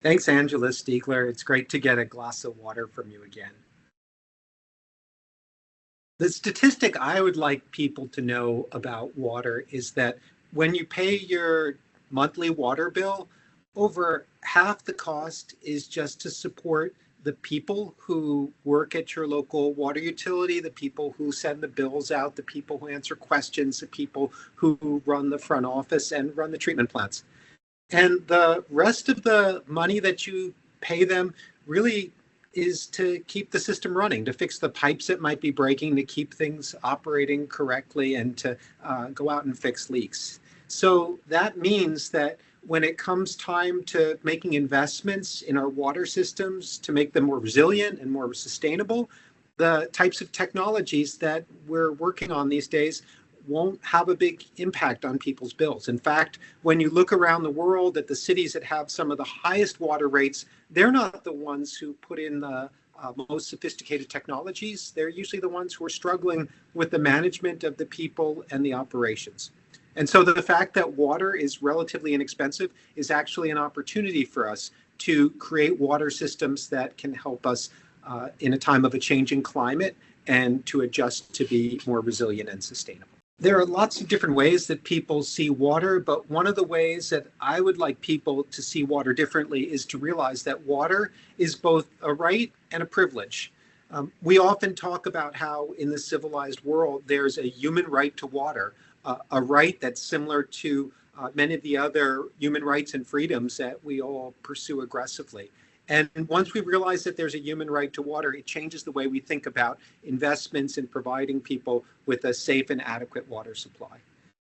Thanks, Angela Stiegler. It's great to get a glass of water from you again. The statistic I would like people to know about water is that when you pay your monthly water bill, over half the cost is just to support the people who work at your local water utility, the people who send the bills out, the people who answer questions, the people who run the front office and run the treatment plants. And the rest of the money that you pay them really is to keep the system running, to fix the pipes that might be breaking, to keep things operating correctly, and to go out and fix leaks. So that means that when it comes time to making investments in our water systems to make them more resilient and more sustainable, the types of technologies that we're working on these days won't have a big impact on people's bills. In fact, when you look around the world at the cities that have some of the highest water rates, they're not the ones who put in the most sophisticated technologies. They're usually the ones who are struggling with the management of the people and the operations. And so the fact that water is relatively inexpensive is actually an opportunity for us to create water systems that can help us in a time of a changing climate and to adjust to be more resilient and sustainable. There are lots of different ways that people see water, but one of the ways that I would like people to see water differently is to realize that water is both a right and a privilege. We often talk about how in the civilized world there's a human right to water, a right that's similar to many of the other human rights and freedoms that we all pursue aggressively. And once we realize that there's a human right to water, it changes the way we think about investments in providing people with a safe and adequate water supply.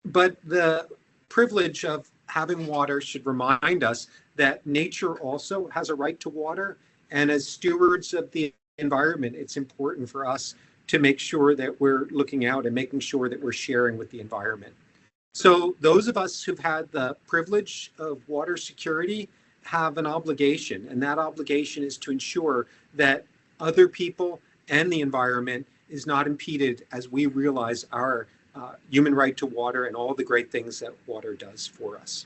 But the privilege of having water should remind us that nature also has a right to water. And as stewards of the environment, it's important for us to make sure that we're looking out and making sure that we're sharing with the environment. So those of us who've had the privilege of water security have an obligation, and that obligation is to ensure that other people and the environment is not impeded as we realize our human right to water and all the great things that water does for us.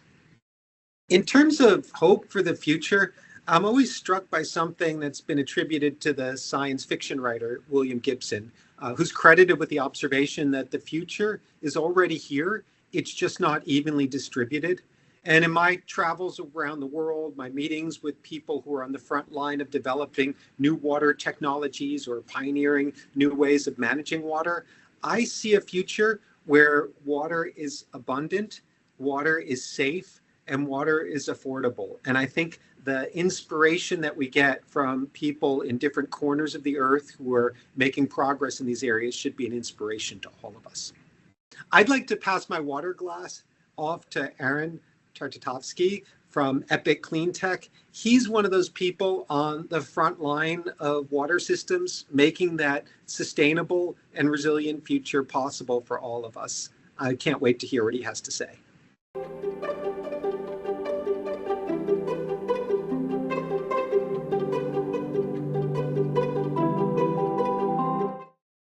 In terms of hope for the future, I'm always struck by something that's been attributed to the science fiction writer William Gibson, who's credited with the observation that the future is already here, it's just not evenly distributed. And in my travels around the world, my meetings with people who are on the front line of developing new water technologies or pioneering new ways of managing water, I see a future where water is abundant, water is safe, and water is affordable. And I think the inspiration that we get from people in different corners of the earth who are making progress in these areas should be an inspiration to all of us. I'd like to pass my water glass off to Aaron Tartakovsky from Epic Cleantec. He's one of those people on the front line of water systems, making that sustainable and resilient future possible for all of us. I can't wait to hear what he has to say.